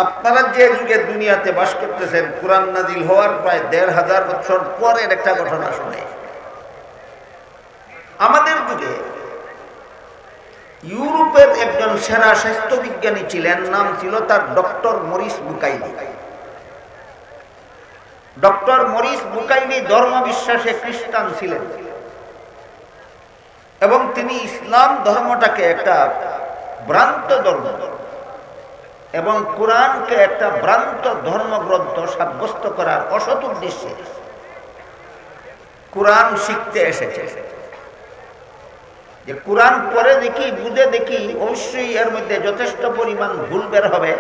আপনারা যে যুগে দুনিয়াতে বাস করতেছেন, কুরআন নাজিল হওয়ার প্রায় ১৫০০ বছর পরের একটা ঘটনা শুনে। আমাদের যুগে ইউরোপের একজন সেরা স্বাস্থ্যবিজ্ঞানী ছিলেন, নাম ছিল তার doctor Maurice Bucaille. Doctor Maurice Bucaille ধর্মবিশ্বাসে খ্রিস্টান ছিলেন এবং তিনি ইসলাম ধর্মটাকে একটা ভ্রান্ত ধর্ম এবং কুরআনকে একটা ভ্রান্ত ধর্মগ্রন্থ সাব্যস্ত করার অসৎ উদ্দেশ্যে কুরআন শিখতে এসেছে। যে কুরআন পড়ে দেখি, বুঝে দেখি, অবশ্যই এর মধ্যে যথেষ্ট পরিমাণ ভুল বের হবে।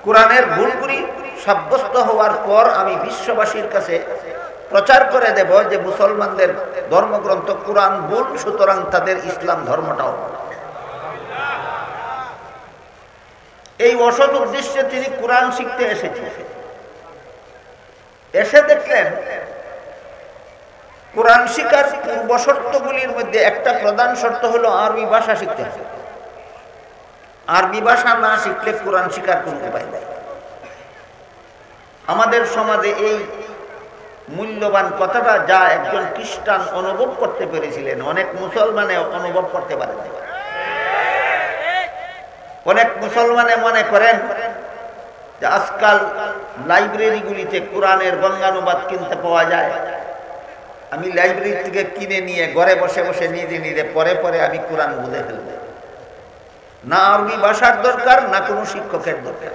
কুরআনের ভুলগুলি সাব্যস্ত হওয়ার পর আমি বিশ্ববাসীর কাছে প্রচার করে দেব যে মুসলমানদের ধর্মগ্রন্থ কুরআন ভুল, সুতরাং তাদের ইসলাম ধর্মটাও। এই অসৎ উদ্দেশ্যে তিনি কুরআন শিখতে এসেছেন। এসে দেখলেন কুরআন শিখার পূর্ব শর্তগুলির মধ্যে একটা প্রধান শর্ত হলো আরবি ভাষা শিখতে হবে। আরবি ভাষা না শিখলে কুরআন শিখার কোনো উপায় নেই। আমাদের সমাজে এই মূল্যবান কথাটা যা একজন খ্রিস্টান অনুভব করতে পেরেছিলেন, অনেক মুসলমানে অনুভব করতে পারেন। অনেক মুসলমানে মনে করেন যে আজকাল লাইব্রেরিগুলিতে কুরআনের বঙ্গানুবাদ কিনতে পাওয়া যায়, আমি লাইব্রেরি থেকে কিনে নিয়ে ঘরে বসে বসে নিজে নিজে পরে পরে আমি কুরআন বুঝে ফেলব। না আরবি ভাষার দরকার, না কোনো শিক্ষকের দরকার।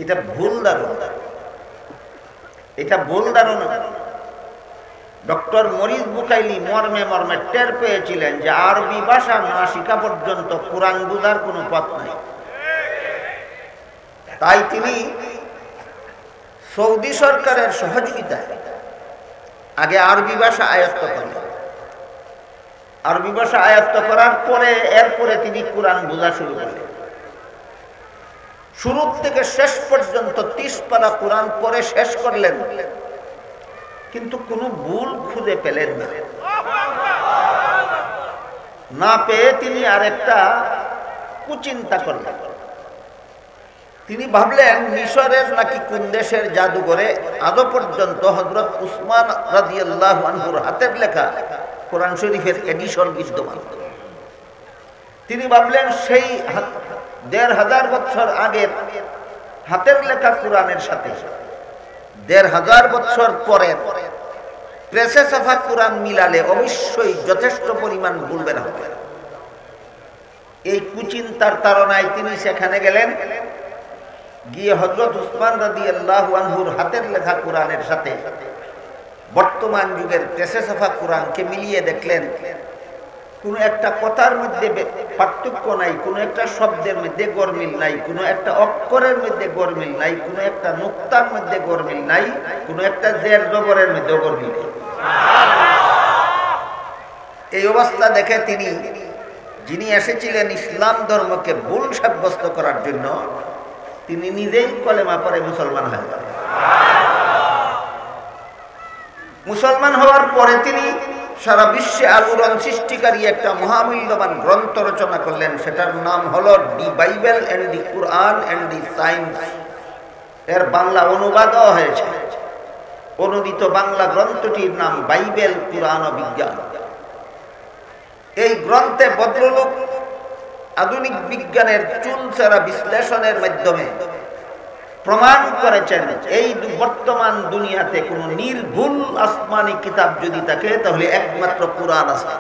এটা ভুল ধারণা, এটা ভুল ধারণা। ডক্টর মরিস বুকাইলি মর্মে মর্মে টের পেয়েছিলেন যে আরবি ভাষা না শিখা পর্যন্ত কুরআন বুঝার কোনো পথ নাই। তাই তিনি সৌদি সরকারের সহযোগিতায় আগে আরবি ভাষা আয়ত্ত করলেন। আরবি ভাষা আয়ত্ত করার পরে এরপরে তিনি কুরআন বোঝা শুরু করলেন। শুরু থেকে শেষ পর্যন্ত ৩০ পারা কুরআন পরে শেষ করলেন, কিন্তু কোনো ভুল খুঁজে পেলেন না। না পেয়ে তিনি আরেকটা কুচিন্তা করলেন। তিনি ভাবলেন মিশরের নাকি কোন দেশের জাদুঘরে আজও পর্যন্ত হযরত উসমান রাদিয়াল্লাহু আনহুর হাতের লেখা কোরআন শরীফের এডিশন বিদ্যমান। তিনি ভাবলেন সেই ১৫০০ বছর আগের হাতের লেখা কোরআনের সাথে ১৫০০ বছর পরের প্রেসে ছাপা কোরআন মিলালে অবশ্যই যথেষ্ট পরিমাণ ভুল বের হবে। এই কুচিন্তার তাড়নায় তিনি সেখানে গেলেন, গিয়ে হযরত উসমান রাদিয়াল্লাহু আনহুর হাতের লেখা কোরআনের সাথে বর্তমান যুগের প্রেসে ছাপা কোরআনকে মিলিয়ে দেখলেন কোনো একটা কথার মধ্যে পার্থক্য নাই, কোনো একটা শব্দের মধ্যে গরমিল নাই, কোনো একটা অক্ষরের মধ্যে গরমিল নাই, কোনো একটা নুক্তার মধ্যে গরমিল নাই, কোনো একটা জের জবরের মধ্যে গরমিল নেই। এই অবস্থা দেখে তিনি, যিনি এসেছিলেন ইসলাম ধর্মকে ভুল সাব্যস্ত করার জন্য, তিনি নিজেই কলেমা পড়ে মুসলমান হয়ে গেলেন। মুসলমান হওয়ার পরে তিনি সারা বিশ্বে আলোড়ন সৃষ্টিকারী একটা মহামূল্যবান গ্রন্থ রচনা করলেন। সেটার নাম হলো দি Bible and the Quran and the science. এর বাংলা অনুবাদও হয়েছে। অনুদিত বাংলা গ্রন্থটির নাম বাইবেল, কুরআন ও বিজ্ঞান। এই গ্রন্থে ভদ্রলোক আধুনিক বিজ্ঞানের চুলচেরা বিশ্লেষণের মাধ্যমে প্রমাণ করেছেন এই বর্তমান দুনিয়াতে কোনো নির্ভুল আসমানি কিতাব যদি থাকে তাহলে একমাত্র কুরআন আছে।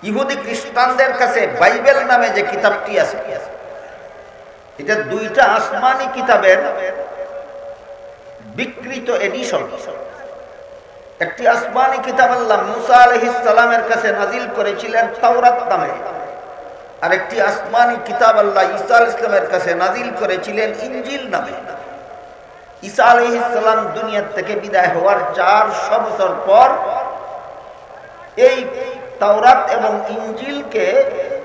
ইহুদি খ্রিস্টানদের কাছে বাইবেল নামে যে কিতাবটি আছে, এটা দুইটা আসমানি কিতাবের বিকৃত এডিশন। একটি আসমানি কিতাব আল্লাহ মুসা আলাইহিস সালামের কাছে নাজিল করেছিলেন তাওরাত নামে, আর একটি আসমানি কিতাব আল্লাহ ঈসা আলাইহিস সালামের কাছে নাজিল করেছিলেন ইনজিল নামে। ঈসা আলাইহিস সালাম দুনিয়া থেকে বিদায় হওয়ার ৪০০ বছর পর এই তাওরাত এবং ইনজিলকে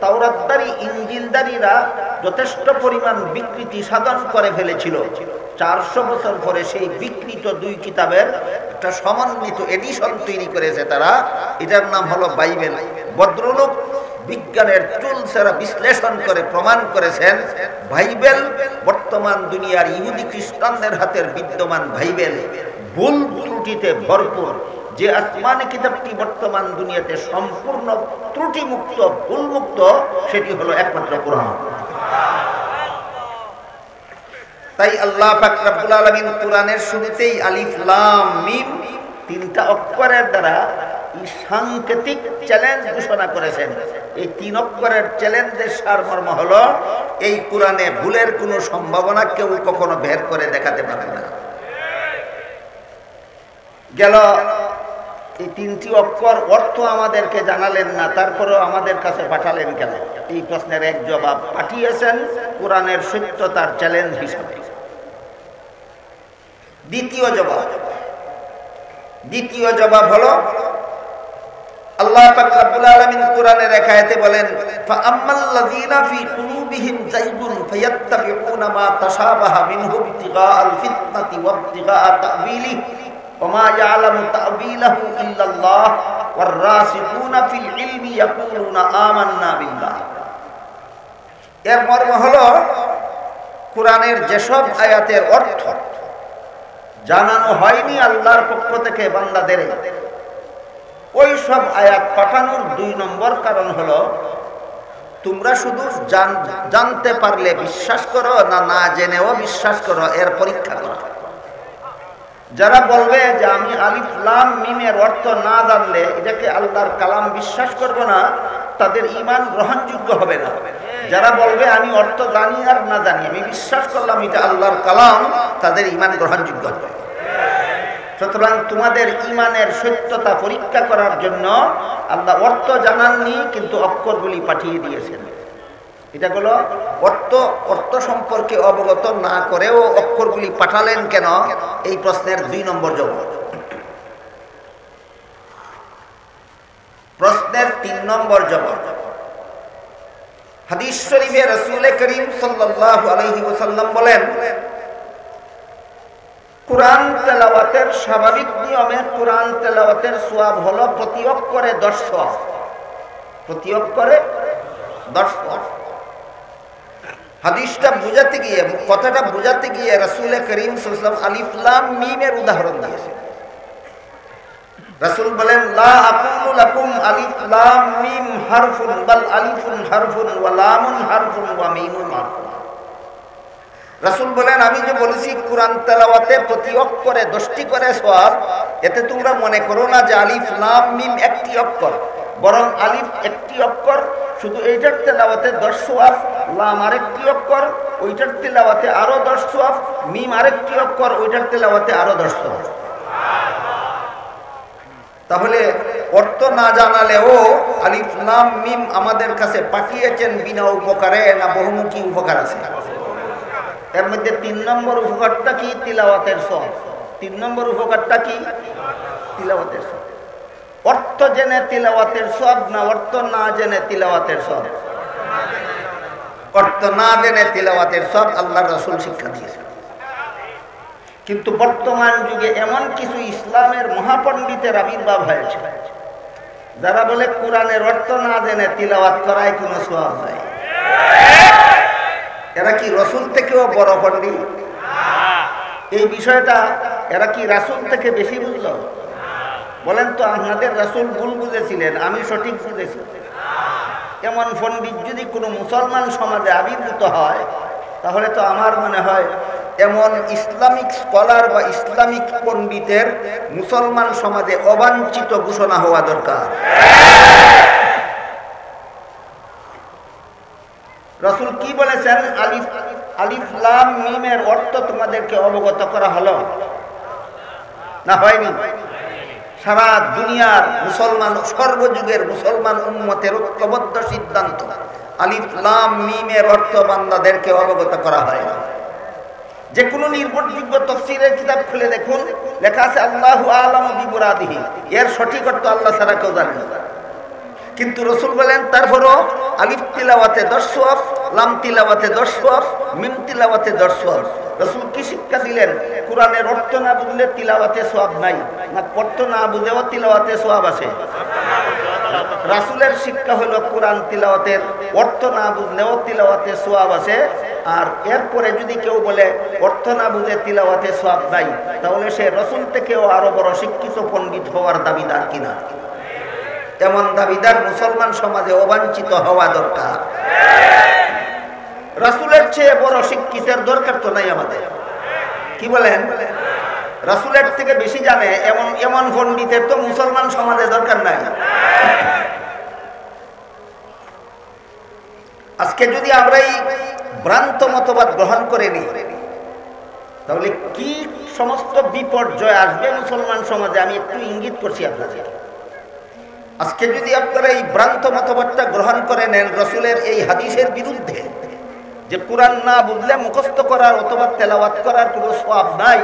তাওরাতদারি ইনজিলদারিরা যথেষ্ট পরিমাণ বিকৃতি সাধন করে ফেলেছিল। ৪০০ বছর পরে সেই বিকৃত দুই কিতাবের একটা সমন্বিত এডিশন তৈরি করেছে তারা। এটার নাম হলো বাইবেল। ভদ্রলোক বিজ্ঞানের টুলসেরা বিশ্লেষণ করে প্রমাণ করেছেন বাইবেল বর্তমান দুনিয়ার ইহুদি খ্রিস্টানদের হাতের বিদ্যমান বাইবেল ভুল ত্রুটিতে ভরপুর। যে আসমানি কিতাবটি বর্তমান দুনিয়াতে সম্পূর্ণ ত্রুটিমুক্ত ভুলমুক্ত সেটি হলো একমাত্র কোরআন। তাই আল্লাহ পাক রব্বুল আলামিন কোরআনের শুরুতেই আলিফ লাম মিম তিনটা অক্ষরের দ্বারা এই সাংকেতিক চ্যালেঞ্জ ঘোষণা করেছেন। এই তিন অক্ষরের চ্যালেঞ্জের সারমর্ম হলো এই কোরআনে ভুলের কোনো সম্ভাবনা কেউ কখনো বের করে দেখাতে পারে না। গেল এই তিনটি অক্ষর অর্থ আমাদেরকে জানালেন না, তারপরেও আমাদের কাছে পাঠালেন কেন? এই প্রশ্নের এক জবাব পাঠিয়েছেন কোরআনের সত্যতার চ্যালেঞ্জ হিসাবে। দ্বিতীয় জবাব হলো আল্লাহ পাক রব্বুল আলামিন কোরআনের এক আয়াতে বলেন ফাআম্মাল্লাযীনা ফী কুলুবিহিম যায়গুন ফায়াত্তাবিউনা মা তাশাবাহা মিনহু ইবতিগাআল ফিতনাতি ওয়া ইবতিগাআ তা'ওয়িলিহি ওয়া মা ইয়া'লামু তা'ওয়িলাহু ইল্লাল্লাহ ওয়ার রাসিখুনা ফিল ইলমি ইয়াকুলুনা আমান্না বিল্লাহ। এর মর্ম হলো কোরআনের যেসব আয়াতের অর্থ জানানো হয়নি আল্লাহর পক্ষ থেকে বান্দাদের, ওই সব আয়াত পাঠানোর 2 নম্বর কারণ হলো তোমরা শুধু জানতে পারলে বিশ্বাস করো না জেনেও বিশ্বাস করো, এর পরীক্ষা করো। যারা বলবে যে আমি আলিফ লাম মিমের অর্থ না জানলে এটাকে আল্লাহর কালাম বিশ্বাস করব না, তাদের ঈমান গ্রহণযোগ্য হবে না। যারা বলবে আমি অর্থ জানি আর না জানি আমি বিশ্বাস করলাম এটা আল্লাহর কালাম, তাদের ঈমান গ্রহণযোগ্য হবে। সুতরাং তোমাদের ঈমানের সত্যতা পরীক্ষা করার জন্য আল্লাহ অর্থ জানাননি কিন্তু অক্ষরগুলি পাঠিয়ে দিয়েছেন। এটা হলো অর্থ সম্পর্কে অবগত না করেও অক্ষরগুলি পাঠালেন কেন, এই প্রশ্নের 2 নম্বর জবাব। প্রশ্নের 3 নম্বর জবাব হাদিস শরীফে রাসূল করিম সাল্লাল্লাহু আলাইহি ওয়াসাল্লাম বলেন কোরআন তেলাওয়াতের স্বাভাবিক নিয়মে কোরআন তেলাওয়াতের সওয়াব হলো প্রতি অক্ষরে 10 সওয়াব। প্রতি অক্ষরে 10 সওয়াব। হাদিসটা বুঝাতে গিয়ে কথাটা বুঝাতে গিয়ে রাসূল করিম সাল্লাল্লাহু আলাইহি ওয়াসাল্লাম আলিফ লাম মিমের উদাহরণ দিয়েছেন। রাসূল বলেন লা আকুলু লাকুম আলিফ লাম মিম হারফুন বাল আলিফুন হারফুন ওয়া লামুন হারফুন ওয়া মিমুন হারফুন। রাসূল বলেন আমি যে বলেছি কোরআন তেলাওয়াতে প্রতি অক্ষরে 10টি করে সওয়াব, এতে তোমরা মনে করো না যে আলিফ লাম মিম একটি অক্ষর, বরং আলিফ একটি অক্ষর, শুধু এইটার তেলাওয়াতে 10 সওয়াব, লাম আরেকটি অক্ষর ওইটার তেলাওয়াতে আরো 10 সওয়াব, মিম আরেকটি অক্ষর ওইটার তেলাওয়াতে আরো 10 সওয়াব। তাহলে অর্থ না জানালেও আলিফ লাম মিম আমাদের কাছে পাঠিয়েছেন বিনা উপকারে না বহুমুখী উপকার আছে? এর মধ্যে 3 নম্বর উপকারটা কি? তিলাওয়াতের সওয়াব। 3 নম্বর উপকারটা কি? তিলাওয়াতের সওয়াব। অর্থ জেনে তিলাওয়াতের সওয়াব না অর্থ না জেনে তিলাওয়াতের সওয়াব? অর্থ না জেনে তিলাওয়াতের সওয়াব আল্লাহর রাসূল শিক্ষা দিয়েছেন। কিন্তু বর্তমান যুগে এমন কিছু ইসলামের মহাপণ্ডিতের আবির্ভাব হয়েছে যারা বলে কোরআনের অর্থ না জেনে তিলাওয়াত করায় কোনো সওয়াব নাই। এরা কি রাসূল থেকেও বড় পণ্ডিত? এই বিষয়টা এরা কি রাসূল থেকে বেশি বুঝলো? বলেন তো, আপনাদের রাসূল ভুল বুঝেছিলেন, আমি সঠিক বুঝেছি। এমন পণ্ডিত যদি কোনো মুসলমান সমাজে আবির্ভূত হয় তাহলে তো আমার মনে হয় এমন ইসলামিক স্কলার বা ইসলামিক পণ্ডিতের মুসলমান সমাজে অবাঞ্ছিত ঘোষণা হওয়া দরকার। রাসূল কি বলেছেন? আলিফ লাম মিমের অর্থ তোমাদেরকে অবগত করা হলো না হয়নি? সারা দুনিয়ার মুসলমান, সর্বযুগের মুসলমান উম্মতের ঐক্যবদ্ধ সিদ্ধান্ত আলিফ লাম মিমের অর্থ বান্দাদেরকে অবগত করা হয় না। যে কোনো নির্ভরযোগ্য তাফসীরের কিতাব খুলে দেখুন, লেখা আছে আল্লাহু আ'লামু বিমুরাদিহি, এর সঠিক অর্থ আল্লাহ ছাড়া কেউ জানে না। কিন্তু রাসূল বলেন তারপরও আলিফ তিলাওয়াতে 10 সওয়াব, লাম তিলাওয়াতে 10 সওয়াব, মিম তিলাওয়াতে 10 সওয়াব। রাসূল কি শিক্ষা দিলেন? কোরআনের অর্থ না বুঝলে তিলাওয়াতে সওয়াব নাই, না অর্থ না বুঝেও তিলাওয়াতে সওয়াব আছে? রাসূলের শিক্ষা হলো কোরআন তিলাওয়াতের অর্থ না বুঝলেও তিলাওয়াতে সওয়াব আছে। আর এরপরে যদি কেউ বলে অর্থ না বুঝে তিলাওয়াতে সওয়াব নাই, তাহলে সে রাসূল থেকেও আরো বড় শিক্ষিত পণ্ডিত হওয়ার দাবিদার কিনা? এমন দাবিদার মুসলমান সমাজে অবাঞ্ছিত হওয়া দরকার। রাসূলের চেয়ে বড় শিক্ষিতের দরকার তো নাই আমাদের, কি বলেন? রাসূলের থেকে বেশি জানে এমন এমন পণ্ডিতের তো মুসলমান সমাজে দরকার নাই। আজকে যদি আমরা এই ভ্রান্ত মতবাদ গ্রহণ করে নিই, তাহলে কি সমস্ত বিপর্যয় আসবে মুসলমান সমাজে আমি একটু ইঙ্গিত করছি আপনাদের। আজকে যদি আপনারা এই ভ্রান্ত মতবাদটা গ্রহণ করে নেন রাসূলের এই হাদিসের বিরুদ্ধে, যে কোরআন না বুঝলে মুখস্থ করার অথবা তেলাওয়াত করার কোনো সওয়াব নাই,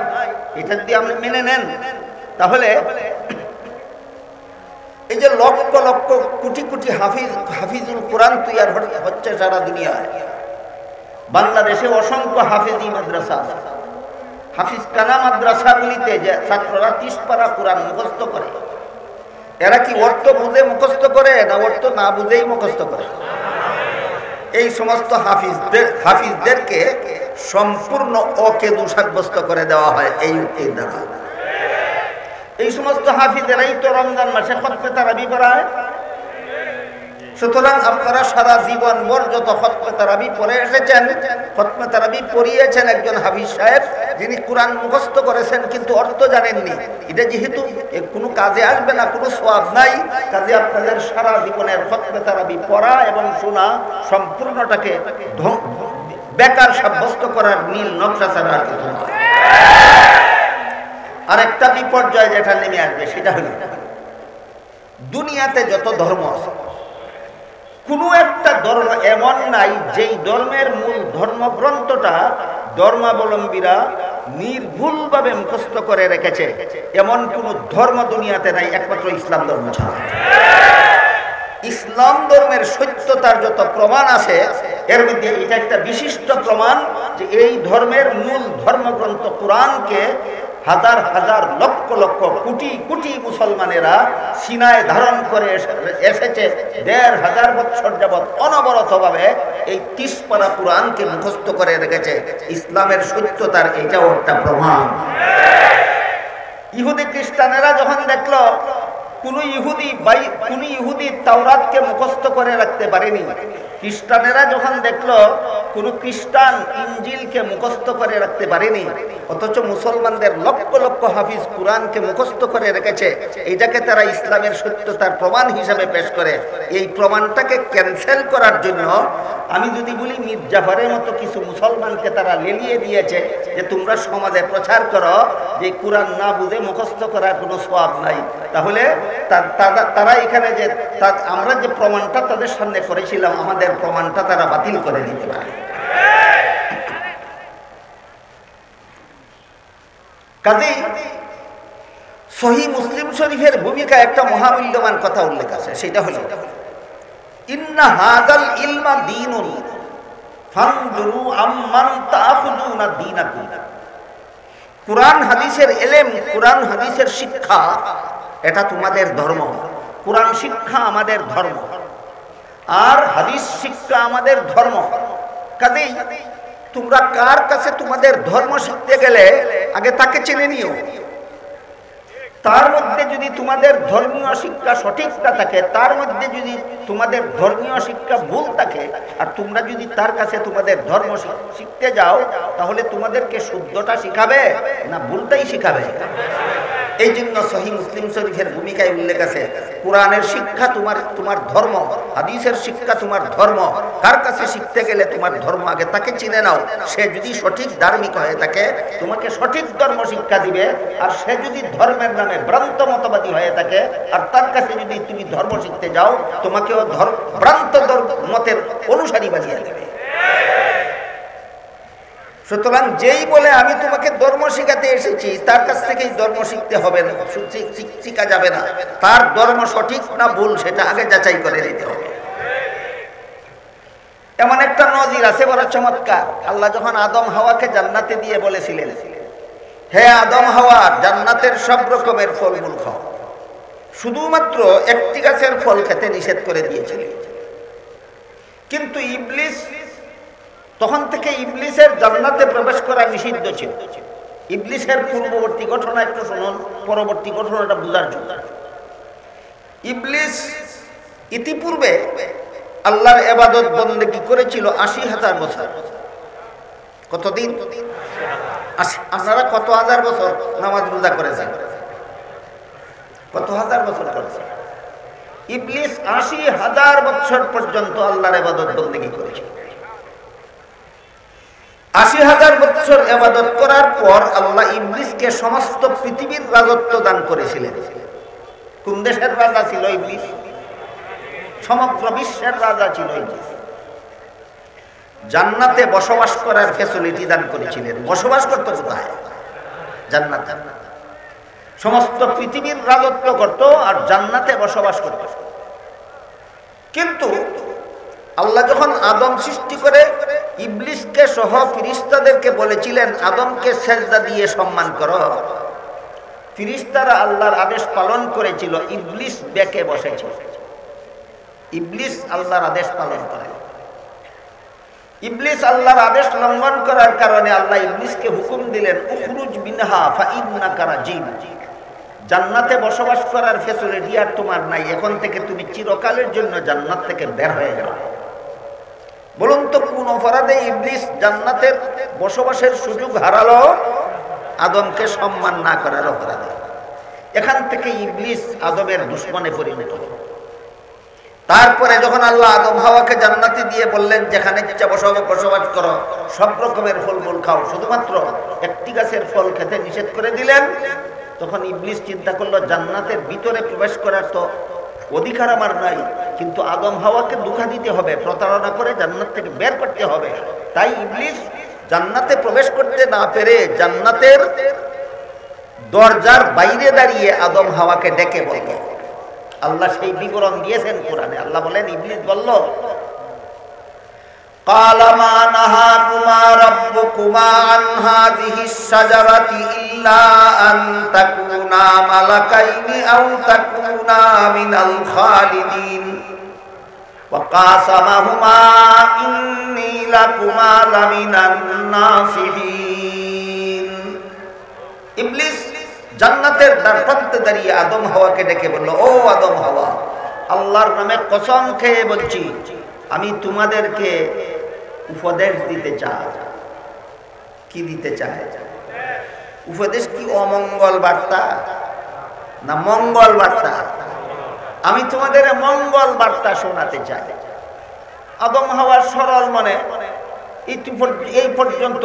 এটা যদি আপনি মেনে নেন, তাহলে এই যে লক্ষ লক্ষ কোটি কোটি হাফিজুল কোরআন তৈরি হচ্ছে সারা দুনিয়ায়। বাংলাদেশে অসংখ্য হাফিজি মাদ্রাসা আছে। হাফিজখানা মাদ্রাসাগুলিতে যে ছাত্ররা 30 পারা কোরআন মুখস্থ করে, এরা কি অর্থ বুঝে মুখস্থ করে না অর্থ না বুঝেই মুখস্থ করে? এই সমস্ত হাফিজদেরকে সম্পূর্ণ অকেদু সাব্যস্ত করে দেওয়া হয় এই উক্তির দ্বারা। এই সমস্ত হাফিজেরাই তো রমজান মাসে খতমে তারাবি পড়ায়। সুতরাং আপনারা সারা জীবন ভর যত খতমে তারাবি পড়ে এসেছেন, খতমে তারাবি পড়িয়েছেন একজন হাফিজ সাহেব, যিনি কোরআন মুখস্থ করেছেন কিন্তু অর্থ জানেননি, এটা যেহেতু কোনো কাজে আসবে না, কোনো সওয়াব নাই, কাজে আপনাদের সারা জীবনের খতমে তারাবি পড়া এবং শোনা সম্পূর্ণটাকে বেকার সাব্যস্ত করার নীল নকশা ছাড়া আর কিছু নয়। আরেকটা বিপর্যয় যেটা নেমে আসবে সেটা হলো, দুনিয়াতে যত ধর্ম আছে, কোনো একটা ধর্ম এমন নাই যেই ধর্মের মূল ধর্মগ্রন্থটা ধর্মাবলম্বীরা নির্ভুলভাবে মুখস্থ করে রেখেছে, এমন কোন ধর্ম দুনিয়াতে নাই, একমাত্র ইসলাম ধর্ম ছাড়া। ইসলাম ধর্মের সত্যতার যত প্রমাণ আছে, এর মধ্যে এটা একটা বিশিষ্ট প্রমাণ যে এই ধর্মের মূল ধর্মগ্রন্থ কোরআনকে হাজার হাজার লক্ষ লক্ষ কোটি কোটি মুসলমানেরা সিনায় ধারণ করে এসেছে। 1500 বছর যাবৎ অনবরতভাবে এই 30 পারা কোরআনকে মুখস্থ করে রেখেছে। ইসলামের সত্যতার এটাও একটা প্রমাণ। ইহুদি খ্রিস্টানেরা যখন দেখলো কোন ইহুদি তাওরাতকে মুখস্থ করে রাখতে পারেনি, খ্রিস্টানেরা যখন দেখলো কোন খ্রিস্টান ইনজিলকে মুখস্থ করে রাখতে পারেনি, অথচ মুসলমানদের লক্ষ লক্ষ হাফিজ কোরআনকে মুখস্থ করে রেখেছে, এটাকে তারা ইসলামের সত্যতার প্রমাণ হিসাবে পেশ করে। এই প্রমাণটাকে ক্যান্সেল করার জন্য আমি যদি বলি মীর জাফরের মতো কিছু মুসলমানকে তারা লেলিয়ে দিয়েছে যে তোমরা সমাজে প্রচার করো যে কোরআন না বুঝে মুখস্থ করার কোনো সওয়াব নাই, তাহলে তারা এখানে যে আমরা যে প্রমাণটা তাদের সামনে করেছিলাম, আমাদের প্রমাণটা তারা বাতিল করে দিতে পারে। কাজেই সহিহ মুসলিম শরীফের ভূমিকা একটা মহামূল্যবান কথা উল্লেখ আছে, সেটা হলো ইন্না হাযাল ইলমা দীনুন ফানজুরু আম্মান তাখুযুনা দীনাকুম। কুরআন হাদিসের ইলম, কুরআন হাদিসের শিক্ষা, এটা তোমাদের ধর্ম। কুরআন শিক্ষা আমাদের ধর্ম, আর হাদিস শিক্ষা আমাদের ধর্ম। কাজেই তোমরা কার কাছে তোমাদের ধর্ম শিখতে গেলে আগে তাকে চিনে নিও। তার মধ্যে যদি তোমাদের ধর্মীয় শিক্ষা সঠিক না থাকে, তার মধ্যে যদি তোমাদের ধর্মীয় শিক্ষা ভুল থাকে, আর তোমরা যদি তার কাছে তোমাদের ধর্ম শিখতে যাও, তাহলে তোমাদেরকে শুদ্ধটা শিখাবে না ভুলটাই শিখাবে? এই জন্য সহিহ মুসলিম শরীফের ভূমিকায় উল্লেখ আছে কোরআনের শিক্ষা তোমার ধর্ম, হাদিসের শিক্ষা তোমার ধর্ম। কার কাছে শিখতে গেলে তোমার ধর্ম আগে তাকে চিনে নাও। সে যদি সঠিক ধার্মিক হয়ে থাকে তোমাকে সঠিক ধর্ম শিক্ষা দিবে, আর সে যদি ধর্মের নামে ভ্রান্ত মতবাদী হয়ে থাকে আর তার কাছে যদি তুমি ধর্ম শিখতে যাও, তোমাকেও ভ্রান্ত মতের অনুসারী বানিয়ে দেবে। সুতরাং যেই বলে আমি তোমাকে ধর্ম শিখাতে এসেছি, তার কাছ থেকেই ধর্ম শিখতে হবে না, শিখা যাবে না। তার ধর্ম সঠিক না ভুল সেটা আগে যাচাই করে নিতে হবে। এমন একটা নজির আছে বড় চমৎকার। আল্লাহ যখন আদম হাওয়াকে জান্নাতে দিয়ে বলেছিলেন, হে আদম হাওয়া, জান্নাতের সব রকমের ফলমূল খাও, শুধুমাত্র একটি গাছের ফল খেতে নিষেধ করে দিয়েছিলেন। কিন্তু ইবলিস, তখন থেকে ইবলিসের জান্নাতে প্রবেশ করা নিষিদ্ধ ছিল। ইবলিসের পূর্ববর্তী ঘটনা একটু শুনুন, পরবর্তী ঘটনাটা বোঝার জন্য। ইবলিস ইতিপূর্বে আল্লাহর ইবাদত বন্দেগী করেছিল ৮০,০০০ বছর। কতদিন? আপনারা কত হাজার বছর নামাজ রোজা করেছেন? কত হাজার বছর করেছেন? ইবলিস ৮০,০০০ বছর পর্যন্ত আল্লাহর ইবাদত বন্দেগী করেছিল। ৮০,০০০ বছর ইবাদত করার পর আল্লাহ ইবলিসকে সমস্ত পৃথিবীর রাজত্ব দান করেছিলেন। কোন দেশের রাজা ছিল ইবলিস? সমগ্র বিশ্বের রাজা ছিল ইবলিস। জান্নাতে বসবাস করার ফ্যাসিলিটি দান করেছিলেন। বসবাস করতে কোথায়? জান্নাতে। সমস্ত পৃথিবীর রাজত্ব করত আর জান্নাতে বসবাস করত। কিন্তু আল্লাহ যখন আদম সৃষ্টি করে ইবলিসকে সহ ফেরেশতাদেরকে বলেছিলেন আদমকে সেজদা দিয়ে সম্মান করো, ফেরেশতারা আল্লাহর আদেশ পালন করেছিল, ইবলিস বেঁকে বসেছিল। ইবলিস আল্লাহর আদেশ পালন করে। ইবলিস আল্লাহর আদেশ লঙ্ঘন করার কারণে আল্লাহ ইবলিসকে হুকুম দিলেন উখরুজ মিনহা ফাইন্নাকা রাজিম। জান্নাতে বসবাস করার ফ্যাসিলিটি আর তোমার নাই, এখন থেকে তুমি চিরকালের জন্য জান্নাত থেকে বের হয়ে যাও। বলুন তো কোন অপরাধে ইবলিস জান্নাতের বসবাসের সুযোগ হারালো? আদমকে সম্মান না করার অপরাধে। এখান থেকে ইবলিস আদমের দুশমনে পরিণত হল। তারপরে যখন আল্লাহ আদম হাওয়াকে জান্নাতে দিয়ে বললেন যেখানে ইচ্ছা বসবাস করো, সব রকমের ফলমূল খাও, শুধুমাত্র একটি গাছের ফল খেতে নিষেধ করে দিলেন, তখন ইবলিস চিন্তা করলো জান্নাতের ভিতরে প্রবেশ করার তো অধিকার আমার নাই, কিন্তু আদম হাওয়াকে ধোঁকা দিতে হবে, প্রতারণা করে জান্নাত থেকে বের করতে হবে। তাই ইবলিস জান্নাতে প্রবেশ করতে না পেরে জান্নাতের দরজার বাইরে দাঁড়িয়ে আদম হাওয়াকে ডেকে বলল। আল্লাহ সেই বিবরণ দিয়েছেন কোরআনে। আল্লাহ বলেন ইবলিস বলল قال ما نهاكما ربكما عن هذه الشجرة إلا أن تكونا ملكين أو تكونا من الخالدين وقاسمهما إني لكما لمن الناصحين। ইবলিস জান্নাতের দ্বারপ্রান্তে দাঁড়িয়ে আদম হাওয়াকে ডেকে বলল, ও আদম হাওয়া, আল্লাহর নামে কসম খেয়ে বলছি আমি তোমাদেরকে উপদেশ দিতে চাই। কি দিতে চাই? উপদেশ কি অমঙ্গল বার্তা না মঙ্গল বার্তা? আমি তোমাদের মঙ্গল বার্তা শোনাতে চাই। আদম হাওয়ার সরল মনে এই পর্যন্ত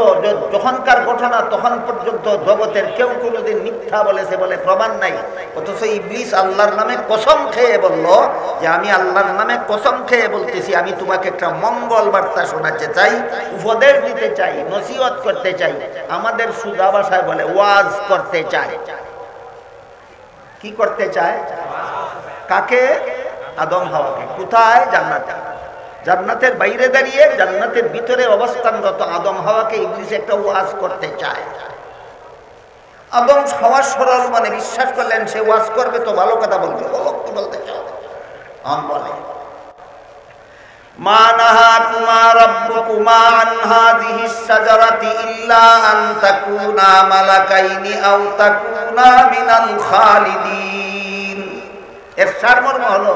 যখনকার ঘটনা তখন পর্যন্ত জগতের কেউ কোনোদিন মিথ্যা বলেছে বলে প্রমাণ নাই, অথচ ইবলিস আল্লাহর নামে কসম খেয়ে বলল যে আমি আল্লাহর নামে কসম খেয়ে বলতেছি আমি তোমাকে একটা মঙ্গল বার্তা শোনাতে চাই, উপদেশ দিতে চাই, নসিহত করতে চাই। আমাদের সুজা ভাষায় বলে ওয়াজ করতে চাই। কি করতে চায়? কাকে? আদম হাওয়াকে। কোথায়? জান্নাতে। জান্নাতের বাইরে দাঁড়িয়ে জান্নাতের ভিতরে অবস্থানরত আদম হাওয়াকে ইবলিস একটা ওয়াজ করতে চায়। আদম হাওয়া সরল মানে বিশ্বাস করলেন সে ওয়াজ করবে তো ভালো কথা বলবে। কি বলতে চাও? বলে মা নাহাকুমা রাব্বুকুমা আন হাযিহিস শাজারাতি ইল্লা আন তাকুনা মালাকাইনি আও তাকুনা মিনাল খালিদিন। এর সারমর্ম হলো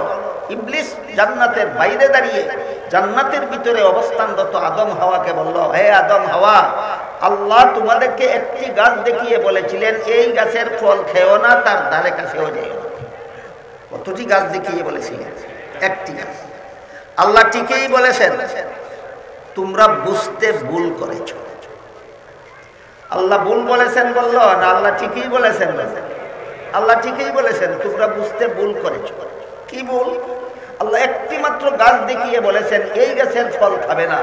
ইবলিস জান্নাতের বাইরে দাঁড়িয়ে জান্নাতের ভিতরে অবস্থানরত আদম হাওয়াকে বলল, হে আদম হাওয়া, আল্লাহ তোমাদেরকে একটি গাছ দেখিয়ে বলেছিলেন এই গাছের ফল খেও না, তার ধারে কাছেও যেও না। কতটি গাছ দেখিয়ে বলেছিলেন? একটি গাছ। আল্লাহ ঠিকই বলেছেন, তোমরা বুঝতে ভুল করেছ। আল্লাহ ভুল বলেছেন বললো না, আল্লাহ ঠিকই বলেছেন? আল্লাহ ঠিকই বলেছেন, তোমরা বুঝতে ভুল করেছ। কি ভুল? আল্লাহ একটি মাত্র গাছ দেখিয়ে বলেছেন এই গাছের ফল খাবে না,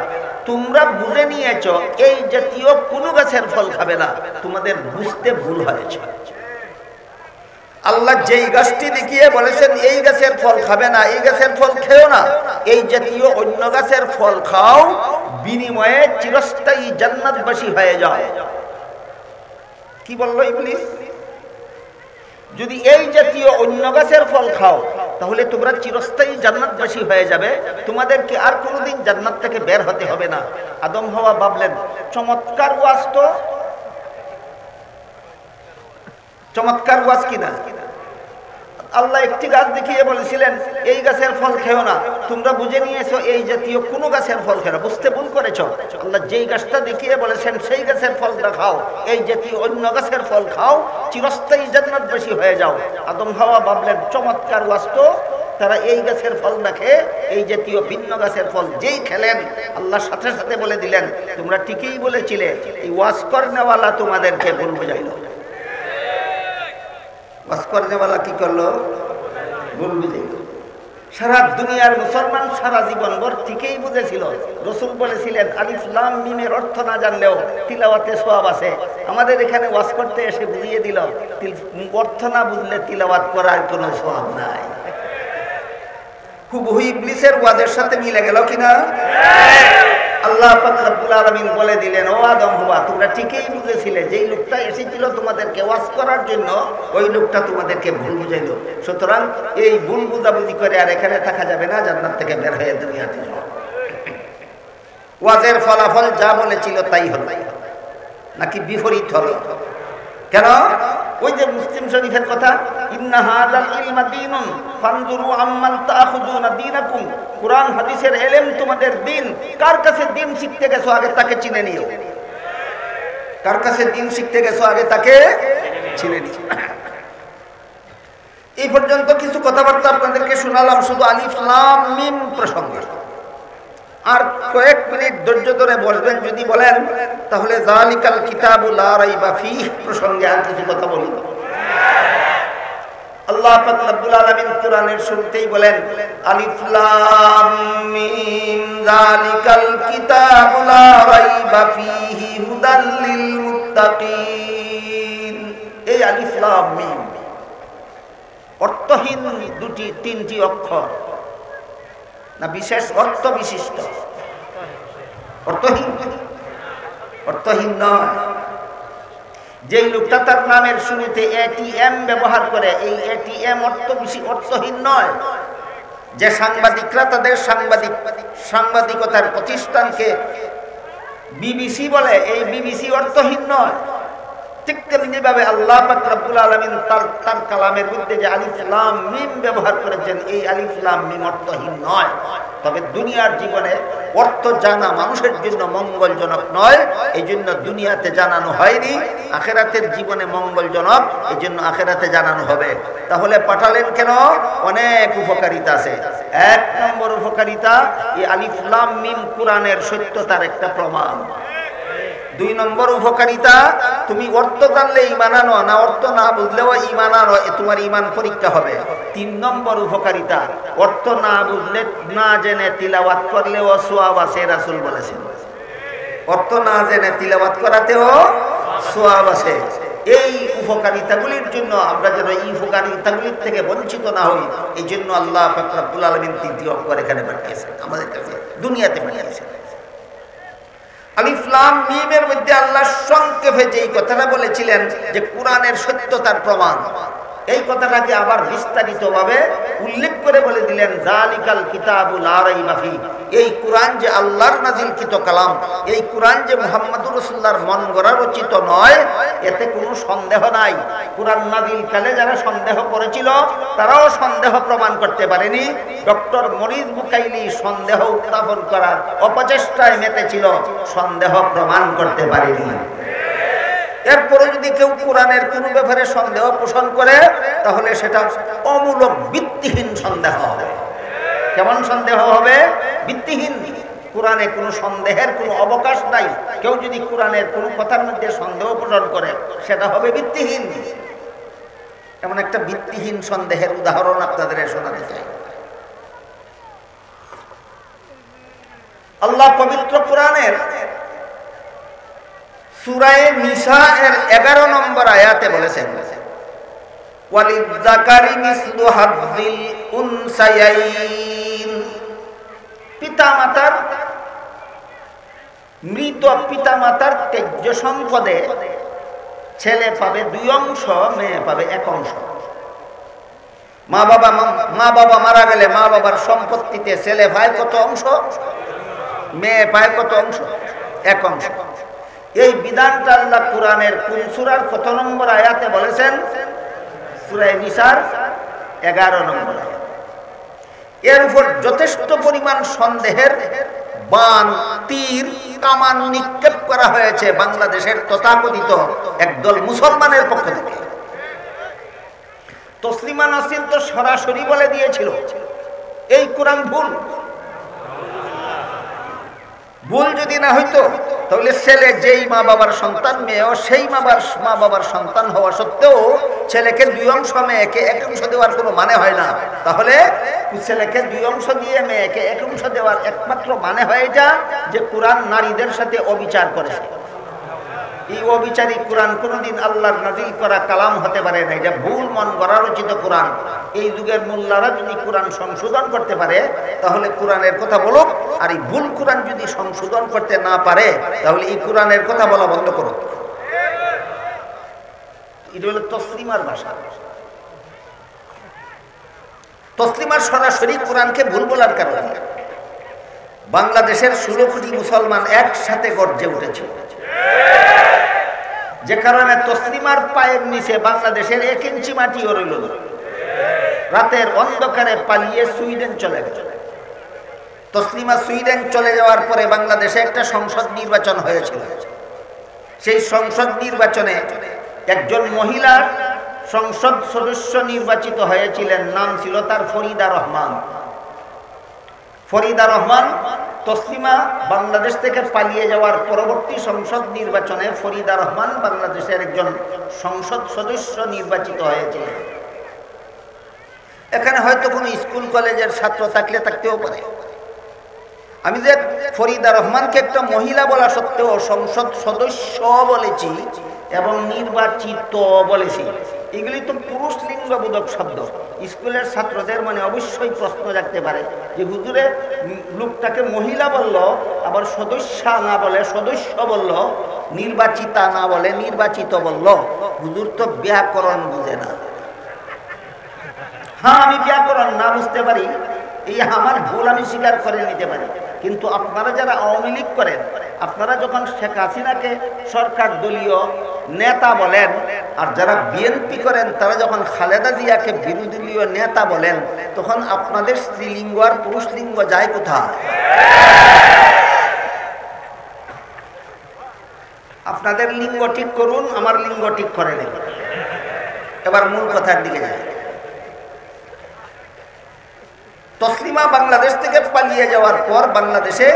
তোমরা বুঝে নিয়েছ এই জাতীয় কোনো গাছের ফল খাবে না, তোমাদের বুঝতে ভুল হয়েছে। আল্লাহ যেই গাছটি দেখিয়ে বলেছেন এই গাছের ফল খাবে না, এই গাছের ফল খেও না, এই জাতীয় অন্য গাছের ফল খাও, বিনিময়ে চিরস্থায়ী জান্নাতবাসী হয়ে যাও। কি বলল ইবলিস? যদি এই জাতীয় অন্য গাছের ফল খাও তাহলে তোমরা চিরস্থায়ী জান্নাতবাসী হয়ে যাবে, তোমাদেরকে আর কোনোদিন জান্নাত থেকে বের হতে হবে না। আদম হাওয়া ভাবলেন চমৎকার ওয়াজ, তো চমৎকার ওয়াজ কিনা। আল্লাহ একটি গাছ দেখিয়ে বলেছিলেন এই গাছের ফল খেও না, তোমরা বুঝে নিয়েছো এই জাতীয় কোনো গাছের ফল খেও না, বুঝতে ভুল করেছ। আল্লাহ যেই গাছটা দেখিয়ে বলেছেন সেই গাছের ফলটা খাও, এই জাতীয় অন্য গাছের ফল খাও, চিরস্থায়ী জান্নাতবাসী হয়ে যাও। আদম হাওয়া ভাবলেন চমৎকার ওয়াজ, তো তারা এই গাছের ফল না খেয়ে এই জাতীয় ভিন্ন গাছের ফল যেই খেলেন, আল্লাহ সাথে সাথে বলে দিলেন তোমরা ঠিকই বলেছিলে, এই ওয়াজ করনেওয়ালা তোমাদেরকে ভুল বুঝাইল। ওয়াজ করনেওয়ালা কি করলো? ভুল বুঝাইল। সারা দুনিয়ার মুসলমান সারা জীবনভর ঠিকই বুঝেছিল। রাসূল বলেছিলেন আলিফ লাম মিমের অর্থ না জানলেও তিলাওয়াতে সওয়াব আছে। আমাদের এখানে ওয়াজ করতে এসে বুঝিয়ে দিল অর্থ না বুঝলে তিলাওয়াত করার কোনো সওয়াব নাই। হুবহু ইবলিসের ওয়াজের সাথে মিলে গেল কিনা? আল্লাহ পাক রব্বুল আলামিন বলে দিলেন ও আদম হাওয়া তোমরা ঠিকই বুঝেছিলে, যেই লোকটা এসেছিল তোমাদেরকে ওয়াজ করার জন্য ওই লোকটা তোমাদেরকে ভুল বুঝাইল। সুতরাং এই ভুল বুঝাবুঝি করে আর এখানে থাকা যাবে না, জান্নাত থেকে বের হয়ে দুনিয়াতে যাও। ওয়াজের ফলাফল যা বলেছিল তাই হলো নাকি বিপরীত হলো? কেন? ওই যে মুসলিম শরীফের কথা, ইন্না হাযাল ইলমা দীনুন ফানজুরু আম্মান তাখুযুনা দীনাকুম, কুরআন হাদিসের ইলম তোমাদের দিন, কার কাছে দিন শিখতে গেছো আগে তাকে চিনে নিও। কার কাছে দিন শিখতে গেছো আগে তাকে চিনে নিও। এই পর্যন্ত কিছু কথাবার্তা আপনাদেরকে শোনালাম শুধু আলিফ লাম মিম প্রসঙ্গে। আর কয়েক মিনিট ধৈর্য ধরে বসবেন, যদি বলেন তাহলে যালিকাল কিতাবু লা রাইবা ফীহ প্রসঙ্গে আর কিছু কথা বলি। আল্লাহ পাক রব্বুল আলামিন কোরআনের শুরুতেই বলেন আলিফ লাম মিম যালিকাল কিতাবু লা রাইবা ফীহি হুদাল লিল মুত্তাকিন। এই আলিফ লাম মিম অর্থহীন তিনটি অক্ষর না বিশেষ অর্থ বিশিষ্ট? অর্থহীন, অর্থহীন নয়। যেই লোকটা তার নামের শুরুতে এটিএম ব্যবহার করে, এই এটিএম অর্থহীন নয়। যে সাংবাদিকরা তাদের সাংবাদিকতার প্রতিষ্ঠানকে বিবিসি বলে, এই বিবিসি অর্থহীন নয়। ঠিক তেমনি ভাবে আল্লাহ পাক রব্বুল আলামিন তার কালামের মধ্যে যে আলিফ লাম মিম ব্যবহার করেছেন, এই আলিফ লাম মিম অর্থহীন নয়। তবে দুনিয়ার জীবনে অর্থ জানা মানুষের জন্য মঙ্গলজনক নয়, এই জন্য দুনিয়াতে জানানো হয়নি। আখিরাতের জীবনে মঙ্গলজনক, এই জন্য আখিরাতে জানানো হবে। তাহলে পাঠালেন কেন? অনেক উপকারিতা আছে। এক নম্বর উপকারিতা, এই আলিফ লাম মিম কোরআনের সত্যতার একটা প্রমাণ। দুই নম্বর উপকারিতা, তুমি অর্থ জানলে ঈমান আনো, না অর্থ না বুঝলেও ঈমান আনো, তোমার ঈমান পরীক্ষা হবে। তিন নম্বর উপকারিতা, অর্থ না বুঝলে না জেনে তিলাওয়াত করলেও সওয়াব আছে, রাসূল বলেছেন। অর্থ না জেনে তিলাওয়াত করাতেও সওয়াব আছে। এই উপকারিতাগুলির জন্য আমরা যেন এই উপকারিতাগুলির থেকে বঞ্চিত না হই, এই জন্য আল্লাহ পাক রব্বুল আলামিন তিনটি অক্ষর এখানে পাঠিয়েছেন আমাদের কাছে, দুনিয়াতে পাঠিয়েছেন। আলিফ লাম মিমের মধ্যে আল্লাহ সংক্ষেপে যেই কথাটা বলেছিলেন যে কোরআনের সত্যতার প্রমাণ, এই কথাটাকে আবার বিস্তারিতভাবে উল্লেখ করে বলে দিলেন যালিকাল কিতাবু লা রাইবা ফীহ। এই কোরআন যে আল্লাহর নাজিলকৃত কালাম, এই কোরআন যে মুহাম্মদুর রাসূলুল্লাহর মন গড়া রচিত নয়, এতে কোনো সন্দেহ নাই। কোরআন নাজিলকালে যারা সন্দেহ করেছিল তারাও সন্দেহ প্রমাণ করতে পারেনি। ডক্টর মরিস বুকাইলি সন্দেহ উত্থাপন করার অপচেষ্টায় মেতেছিল, সন্দেহ প্রমাণ করতে পারেনি। এরপরে যদি কেউ কোরআনের কোনো ব্যাপারে সন্দেহ পোষণ করে তাহলে সেটা অমূলক ভিত্তিহীন সন্দেহ হবে। কেমন সন্দেহ হবে? ভিত্তিহীন। কোরআনে কোনো সন্দেহের কোনো অবকাশ নাই। কেউ যদি কোরআনের কোনো কথার মধ্যে সন্দেহ পোষণ করে সেটা হবে ভিত্তিহীন। এমন একটা ভিত্তিহীন সন্দেহের উদাহরণ আপনাদের শোনাতে চাই। আল্লাহ পবিত্র কোরআনের সূরা নিসা এর 11 নম্বর আয়াতে বলেছেন ওয়ালিযাকারি মিসলু হাযিল উনসায়াইন। পিতামাতার মৃত পিতামাতার ত্যায্য সম্পদে ছেলে পাবে 2 অংশ, মেয়ে পাবে 1 অংশ। মা বাবা মারা গেলে মা বাবার সম্পত্তিতে ছেলে ভাই কত অংশ, মেয়ে পায় কত অংশ? এক অংশ। এই বিধানটা আল্লাহ কোরআনের কোন সূরার কত নম্বর আয়াতে বলেছেন? সূরা নিসার 11 নম্বর আয়াত। এর উপর যথেষ্ট পরিমাণ সন্দেহের বান, তীর, কামান নিক্ষেপ করা হয়েছে বাংলাদেশের তথাকথিত একদল মুসলমানের পক্ষ থেকে। তসলিমা নাসরিন তো সরাসরি বলে দিয়েছিল এই কোরআন ভুল। ভুল যদি না হইতো তাহলে ছেলে যেই মা বাবার সন্তান, মেয়েও সেই মা বাবার সন্তান হওয়া সত্ত্বেও ছেলেকে 2 অংশ মেয়েকে 1 অংশ দেওয়ার কোনো মানে হয় না। তাহলে ছেলেকে 2 অংশ দিয়ে মেয়েকে 1 অংশ দেওয়ার একমাত্র মানে হয় এটা যে কোরআন নারীদের সাথে অবিচার করেছে। এই অবিচারী কোরআন কোনদিন আল্লাহর নাজিল করা কালাম হতে পারে না। এটা ভুল মন গড়া রচিত কোরআন। এই যুগের মোল্লারা যদি কোরআন সংশোধন করতে পারে তাহলে কোরআনের কথা বলুক, আর এই ভুল কোরআন যদি সংশোধন করতে না পারে তাহলে এই কোরআনের কথা বলা বন্ধ করুক। এটা হলো তসলিমার ভাষা। তসলিমার সরাসরি কোরআনকে ভুল বলার কারণে বাংলাদেশের 16 কোটি মুসলমান একসাথে গর্জে উঠেছে, যে কারণে তসলিমার পায়ের নিচে বাংলাদেশের 1 ইঞ্চি মাটিও রইল না। রাতের অন্ধকারে পালিয়ে সুইডেন চলে গেল। তসলিমা সুইডেন চলে যাওয়ার পরে বাংলাদেশে একটা সংসদ নির্বাচন হয়েছিল। সেই সংসদ নির্বাচনে একজন মহিলা সংসদ সদস্য নির্বাচিত হয়েছিলেন, নাম ছিল তার ফরিদা রহমান। ফরিদা রহমান তসলিমা বাংলাদেশ থেকে পালিয়ে যাওয়ার পরবর্তী সংসদ নির্বাচনে ফরিদা রহমান বাংলাদেশের একজন সংসদ সদস্য নির্বাচিত হয়েছিলেন। এখানে হয়তো কোনো স্কুল কলেজের ছাত্র থাকতেও পারে। আমি যে ফরিদা রহমানকে একটা মহিলা বলা সত্ত্বেও সংসদ সদস্য বলেছি এবং নির্বাচিত বলেছি, এগুলি তো পুরুষ লিঙ্গবোধক শব্দ। স্কুলের ছাত্রদের মানে অবশ্যই প্রশ্ন রাখতে পারে যে হুজুরে লোকটাকে মহিলা বলল, আবার সদস্যা না বলে সদস্য বলল, নির্বাচিতা না বলে নির্বাচিত বলল, হুজুর তো ব্যাকরণ বুঝে না। হ্যাঁ, আমি ব্যাকরণ না বুঝতে পারি, এই আমার ভুল আমি স্বীকার করে নিতে পারি। কিন্তু আপনারা যারা আওয়ামী লীগ করেন, আপনারা যখন শেখ হাসিনাকে সরকার দলীয় নেতা বলেন, আর যারা বিএনপি করেন তারা যখন খালেদা জিয়াকে বিরোধী দলীয় নেতা বলেন, তখন আপনাদের স্ত্রীলিঙ্গ আর পুরুষ লিঙ্গ যায় কোথায়? আপনাদের লিঙ্গ ঠিক করুন, আমার লিঙ্গ ঠিক করে নেই। এবার মূল কথার দিকে যায়। তসলিমা বাংলাদেশ থেকে পালিয়ে যাওয়ার পর বাংলাদেশে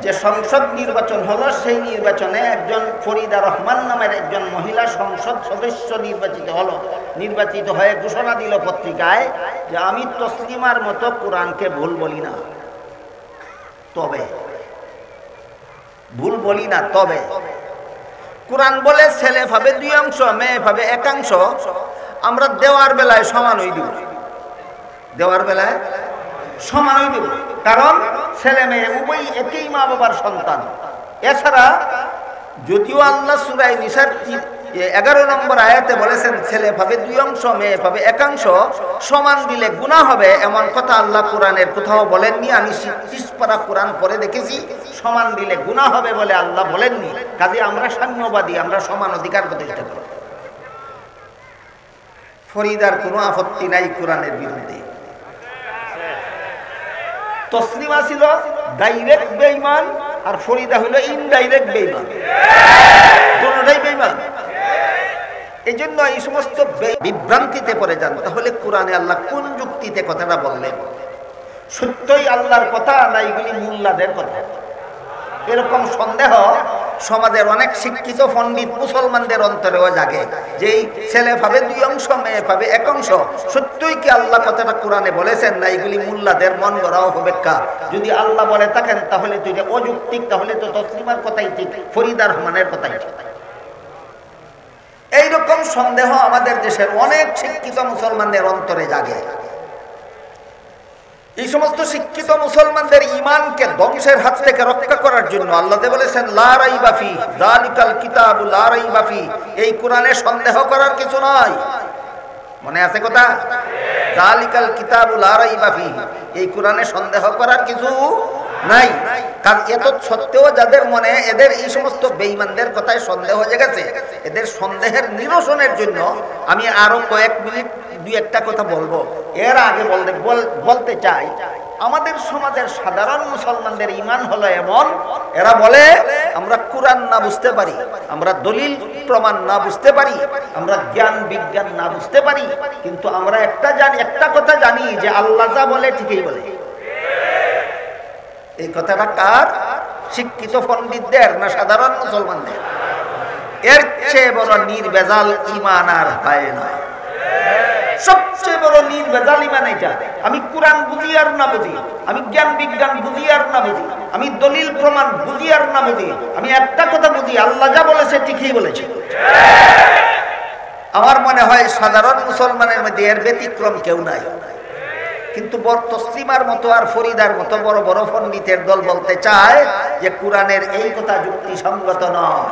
যে সংসদ নির্বাচন হলো, সেই নির্বাচনে একজন ফরিদা রহমান নামের একজন মহিলা সংসদ সদস্য নির্বাচিত হলো। নির্বাচিত হয়ে ঘোষণা দিল পত্রিকায় যে আমি তসলিমার মতো কোরআনকে ভুল বলি না, তবে কোরআন বলে ছেলে ভাবে 2 অংশ, মেয়ে ভাবে 1 অংশ। আমরা দেওয়ার বেলায় সমানই দিব, দেওয়ার বেলায় সমানই দেব, কারণ ছেলে মেয়ে উভয় একই মা বাবার সন্তান। এছাড়া যদিও আল্লাহ সূরা নিসার 11 নম্বর আয়াতে বলেছেন ছেলে ভাবে 2 অংশ, মেয়ে ভাবে 1 অংশ, সমান দিলে গুনাহ হবে, এমন কথা আল্লাহ কোরআনের কোথাও বলেননি। আমি 30 পারা কোরআন পড়ে দেখেছি, সমান দিলে গুনাহ হবে বলে আল্লাহ বলেননি। কাজে আমরা সাম্যবাদী, আমরা সমান অধিকার প্রতিষ্ঠা করি। ফরিদার কোনো আপত্তি নাই কোরআনের বিরুদ্ধে। তসলিমা ছিল ডাইরেক্ট বেঈমান, আর ফরিদা হলো ইনডাইরেক্ট বেঈমান, দুটোটাই বেঈমান। এই জন্য এই সমস্ত বিভ্রান্তিতে পড়ে যান। তাহলে কোরআনে আল্লাহ কোন যুক্তিতে কথাটা বললেন? সত্যই আল্লাহর কথা না এগুলি মুল্লাদের কথা? এরকম সন্দেহ সমাজের অনেক শিক্ষিত পণ্ডিত মুসলমানদের অন্তরেও জাগে যে ছেলে ভাবে 2 অংশ, মেয়ে ভাবে 1 অংশ। সত্যই কি আল্লাহ কথাটা কোরআনে বলেছেন না এগুলি মুল্লাদের মন গড়া অপব্যাখ্যা? যদি আল্লাহ বলে থাকেন তাহলে তো এটা অযৌক্তিক, তাহলে তো তসলিমার কথাই ঠিক, ফরিদা রহমানের কথাই ঠিক। এইরকম সন্দেহ আমাদের দেশের অনেক শিক্ষিত মুসলমানদের অন্তরে জাগে। এই সমস্ত শিক্ষিত মুসলমানদের ঈমানকে ধ্বংসের হাত থেকে রক্ষা করার জন্য আল্লাহ বলেছেন লা রাইবা ফি যালিকাল কিতাবু লা রাইবা ফি, এই কোরআনে সন্দেহ করার কিছু নাই। মনে আছে কথা? যালিকাল কিতাবু লা রাইবা ফীহি, এই কোরআনে সন্দেহ করার কিছু নাই। কারণ এত সত্ত্বেও যাদের মনে এদের এই সমস্ত বেঈমানদের কথায় সন্দেহ জেগেছে, এদের সন্দেহের নিরসনের জন্য আমি আরো কয়েক মিনিট দুই একটা কথা বলবো। এর আগে বলতে চাই, আমাদের সমাজের সাধারণ মুসলমানদের ঈমান হলো এমন, এরা বলে আমরা কোরআন না বুঝতে পারি, আমরা দলিল প্রমাণ না বুঝতে পারি, আমরা জ্ঞান বিজ্ঞান না বুঝতে পারি, কিন্তু আমরা একটা কথা জানি যে আল্লাহ যা বলে ঠিকই বলে। এই কথাটা কার? শিক্ষিত পণ্ডিতদের না সাধারণ মুসলমানদের? এর চেয়ে বড় নির্ভেজাল ঈমান আর হয় না। সবচেয়ে বড় নির্ভেজাল ঈমান এটা। আমি কোরআন বুঝি আর না বুঝি, আমি জ্ঞান বিজ্ঞান বুঝি আর না বুঝি, আমি দলিল প্রমাণ বুঝি আর না বুঝি, আমি একটা কথা বুঝি, আল্লাহ যা বলেছে ঠিকই বলেছে। আমার মনে হয় সাধারণ মুসলমানের মধ্যে এর ব্যতিক্রম কেউ নাই। কিন্তু তসলিমার মতো আর ফরিদার মতো বড় বড় পণ্ডিতের দল বলতে চায় যে কোরআনের এই কথা যুক্তিসঙ্গত নয়।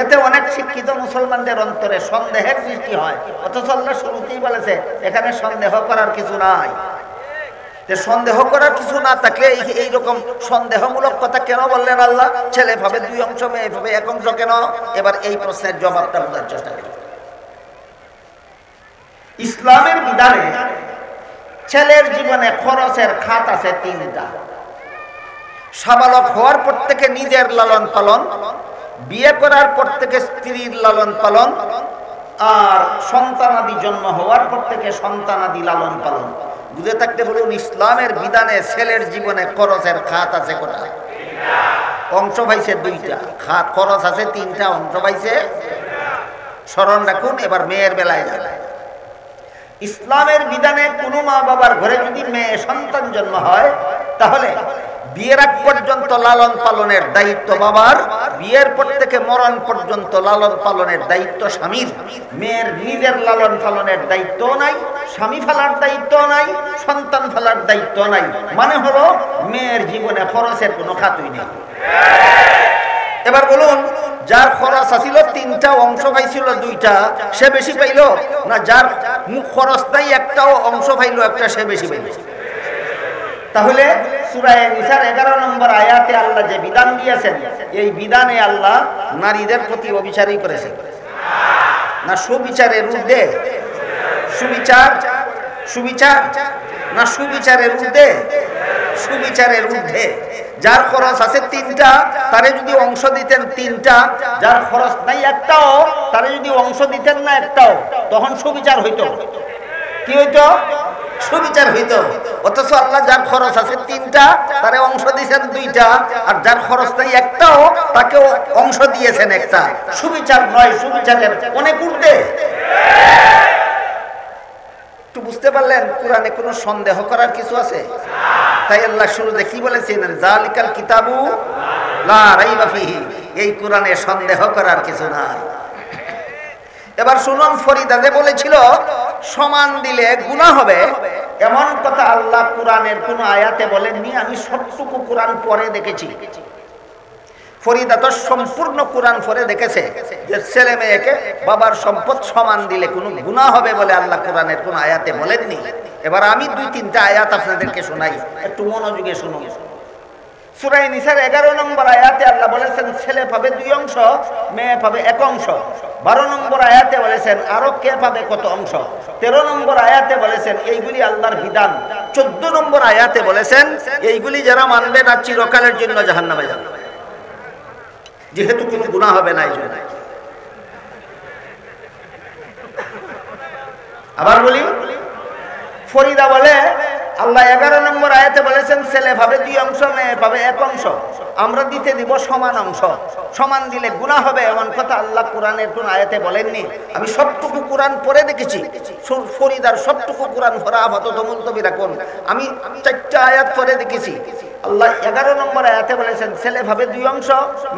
এতে অনেক শিক্ষিত মুসলমানদের অন্তরে সন্দেহের সৃষ্টি হয়, অথচ আল্লাহ শুরুতেই বলেছে এখানে সন্দেহ করার কিছু নাই। যে সন্দেহ করার কিছু না থাকলে এইরকম সন্দেহমূলক কথা কেন বললেন আল্লাহ? ছেলে ভাবে দুই অংশ, মেয়ে ভাবে এক অংশ কেন? এবার এই প্রশ্নের জবাবটা বোঝার চেষ্টা করি। ইসলামের বিধানে ছেলের জীবনে খরচের খাত আছে তিনটা। সাবালক হওয়ার পর থেকে নিজের লালন পালন, বিয়ে করার পর থেকে স্ত্রীর লালন পালন, আর সন্তানাদি জন্ম হওয়ার পর থেকে সন্তানাদি লালন পালন। বুঝে থাকতে বলুন, ইসলামের বিধানে ছেলের জীবনে খরচের খাত আছে কটা? অংশ পাইছে দুইটা, খাত খরচ আছে তিনটা, অংশ পাইছে। স্মরণ রাখুন। এবার মেয়ের বেলায় যান। ইসলামের বিধানে কোনো মা বাবার ঘরে যদি মেয়ে সন্তান জন্ম হয়, তাহলে বিয়ের আগ পর্যন্ত লালন পালনের দায়িত্ব বাবার, বিয়ের পর থেকে মরণ পর্যন্ত লালন পালনের দায়িত্ব স্বামীর। মেয়ের নিজের লালন পালনের দায়িত্ব নাই, স্বামী ফেলার দায়িত্ব নাই, সন্তান ফেলার দায়িত্ব নাই। মানে হলো মেয়ের জীবনে খরচের কোনো খাতই নেই। এবার বলুন, যার খরচ আছিল তিনটা, অংশ পাইছিল দুইটা, সে বেশি পাইল না যার খরচ নাই একটাও অংশ পাইল একটা, সে বেশি পাইল? তাহলে সূরা নিসার 11 নম্বর আয়াতে আল্লাহ যে বিধান দিয়েছেন, এই বিধানে আল্লাহ নারীদের প্রতি অবিচারই করেছেন না সুবিচারের ঊর্ধ্বে? সুবিচার সুবিচার না সুবিচারের ঊর্ধ্বে? সুবিচারের ঊর্ধ্বে। যার খরচ আছে তিনটা, তারে যদি অংশ দিতেন তিনটা, যার খরচ নাই একটাও, তারে যদি অংশ দিতেন না একটাও, তখন সুবিচার হইতো। কি হইতো? সুবিচার হইতো। অথচ আল্লাহ যার খরচ আছে তিনটা, তারে অংশ দিয়েছেন দুইটা, আর যার খরচ নাই একটাও, তাকেও অংশ দিয়েছেন একটা। সুবিচার নয়, সুবিচারের অনেক ঊর্ধ্বে। একটু বুঝতে পারলেন কোরআনে কোনো সন্দেহ করার কিছু আছে? তাই আল্লাহ শুরুতে কি বলেছেন? যালিকাল কিতাবু লা রাইবা ফীহি, এই কোরআনে সন্দেহ করার কিছু নাই। এবার শুনুন, ফরিদা যে বলেছিল সমান দিলে গুনাহ হবে, এমন কথা আল্লাহ কোরআনের কোন আয়াতে বলেননি। আমি সবটুকু কোরআন পড়ে দেখেছি। ফরিদা তো সম্পূর্ণ কোরআন পড়ে দেখেছে যে ছেলে মেয়েকে বাবার সম্পদ সমান দিলে কোনো গুনাহ হবে বলে আল্লাহ কোরআনের কোন আয়াতে বলেননি। এবার আমি দুই তিনটা আয়াত আপনাদেরকে শোনাই, একটু মনোযোগে শুনুন। সূরা নিসার 11 নম্বর আয়াতে আল্লাহ বলেছেন ছেলে পাবে দুই অংশ, মেয়ে পাবে এক অংশ। 12 নম্বর আয়াতে বলেছেন আরো কে পাবে কত অংশ। 13 নম্বর আয়াতে বলেছেন এইগুলি আল্লাহর বিধান। 14 নম্বর আয়াতে বলেছেন এইগুলি যারা মানবে না চিরকালের জন্য জাহান্নামে যাবে, যেহেতু কোনো গুনাহ হবে না। এই জন্য আবার বলি, ফরিদা বলে আল্লাহ 11 নম্বর আয়াতে বলেছেন ছেলে পাবে দুই অংশ, মেয়ে পাবে এক অংশ। আমরা দিতে দিব সমান অংশ। সমান দিলে গুনাহ হবে এমন কথা আল্লাহ কোরআনের কোন আয়াতে বলেননি। আমি সবটুকু কোরআন পড়ে দেখেছি। ফরিদার সবটুকু কোরআন পড়া আপাতত মুলতবি রাখুন। আমি 4টা আয়াত পড়ে দেখেছি। আল্লাহ 11 নম্বর আয়াতে বলেছেন ছেলে পাবে দুই অংশ,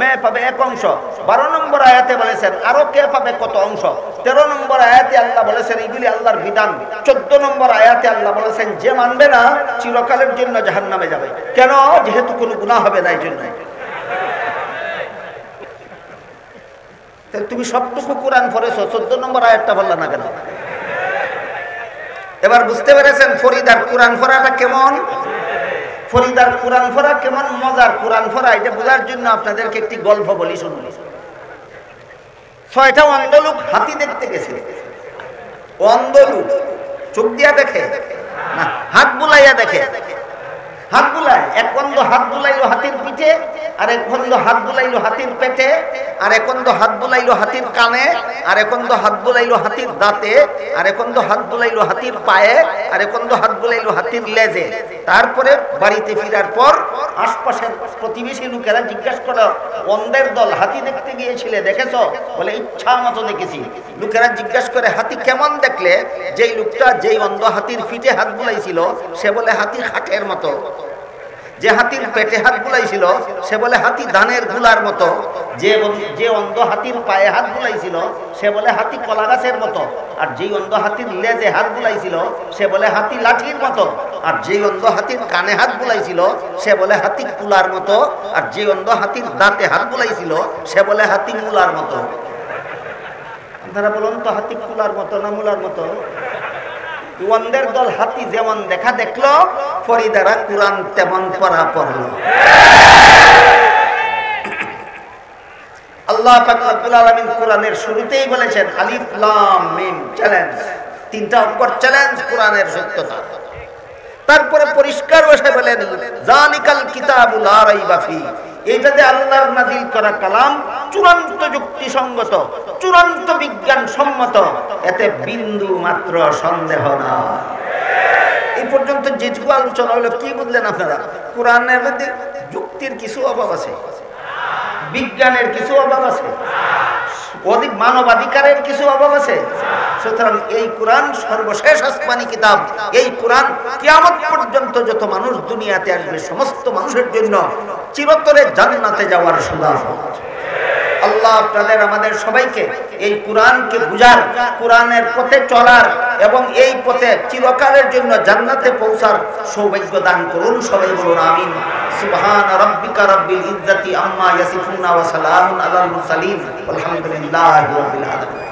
মেয়ে পাবে এক অংশ। 12 নম্বর আয়াতে বলেছেন আরো কে পাবে কত অংশ। 13 নম্বর আয়াতে আল্লাহ বলেছেন এগুলি আল্লাহর বিধান। 14 নম্বর আয়াতে আল্লাহ বলেছেন যে মানবে না চিরকালের জন্য জাহান্নামে যাবে। কেন? যেহেতু কোনো গুনাহ হবে না। এই জন্য তুমি সবটুকু কোরআন পড়েছো, 14 নম্বর আয়াতটা বললা না কেন? এবার বুঝতে পেরেছেন ফরিদার কোরআন পড়াটা কেমন? ফরিদার কোরআন পড়া কেমন মজার কোরআন পড়া, এটা বোঝার জন্য আপনাদেরকে একটি গল্প বলি, শুনুন। 6টা অন্ধ লোক হাতি দেখতে গেছে। অন্ধ লোক চোখ দিয়া দেখে না, হাত বুলাইয়া দেখে। হাত বুলায়, এক অন্ধ হাত বুলাইলো হাতির পিঠে, আর এক অন্ধ হাত বুলাইলো হাতির পেটে, আর এক অন্ধ হাত বুলাইলো হাতির কানে, আর এক অন্ধ হাত বুলাইলো হাতির দাঁতে, আর এক অন্ধ হাত বুলাইলো হাতির পায়ে, আর এক অন্ধ হাত বুলাইলো হাতির লেজে। তারপরে বাড়িতে ফিরার পর আশপাশের প্রতিবেশী লোকেরা জিজ্ঞাসা করলো, অন্ধের দল হাতি দেখতে গিয়েছিলে, দেখেছো? বলে ইচ্ছা মতো দেখেছি। লোকেরা জিজ্ঞাসা করে হাতি কেমন দেখলে? যেই লোকটা যেই অন্ধ হাতির পিঠে হাত বুলাইছিল সে বলে হাতি খাটের মতো, যে হাতির পেটে হাত বুলাইছিল সে বলে হাতি ধানের গুলার মতো, যে অন্ধ হাতির পায়ে হাত বুলাইছিল সে বলে হাতি কলা গাছের মতো, আর যেই অন্ধ হাতির লেজে হাত বুলাইছিল সে বলে হাতি লাঠির মতো, আর যেই অন্ধ হাতির কানে হাত বুলাইছিল সে বলে হাতি কুলার মতো, আর যে অন্ধ হাতির দাঁতে হাত বুলাইছিল সে বলে হাতি মূলার মতো। আপনারা বলুন তো, হাতি কুলার মতো না মূলার মতো? অন্ধের দল হাতি যেমন দেখা দেখলো, ফরিদারা কোরআন তেমন পড়া পড়লো। আল্লাহ পাক রব্বুল আলামিন কোরআনের শুরুতেই বলেছেন আলিফ লাম মিম, চ্যালেঞ্জ। 3টা অক্ষর চ্যালেঞ্জ কোরআনের সত্যতা। তারপরে পরিষ্কার ভাষায় বলেন জালিকাল কিতাবু লা রাইবা ফি, এইটা যে আল্লাহর নাযিল করা কালাম চূড়ান্ত যুক্তিসঙ্গত, চূড়ান্ত বিজ্ঞান সম্মত, এতে বিন্দু মাত্র সন্দেহ না। এই পর্যন্ত যেটুকু আলোচনা হলো, কি বুঝলেন আপনারা? কোরআনের মধ্যে যুক্তির কিছু অভাব আছে, বিজ্ঞানের কিছু অভাব আছে, অধিক মানবাধিকারের কিছু অভাব আছে। সুতরাং এই কোরআন সর্বশেষ আসমানি কিতাব। এই কোরআন কিয়ামত পর্যন্ত যত মানুষ দুনিয়াতে আসবে সমস্ত মানুষের জন্য চিরতরে জান্নাতে যাওয়ার সুযোগ। আল্লাহ আপনাদের আমাদের সবাইকে এই কোরআনকে বুঝার, কোরআনের পথে চলার এবং এই পথে চিরকালের জন্য জান্নাতে পৌঁছার সৌভাগ্য দান করুন। সবাই বলুন আমিন। সুবহান রাব্বিকা রাব্বিল ইজ্জাতি আম্মা ইয়াসিফুন ওয়া সালামুন আলাল মুরসালিন ওয়ালহামদুলিল্লাহি রাব্বিল আলামিন।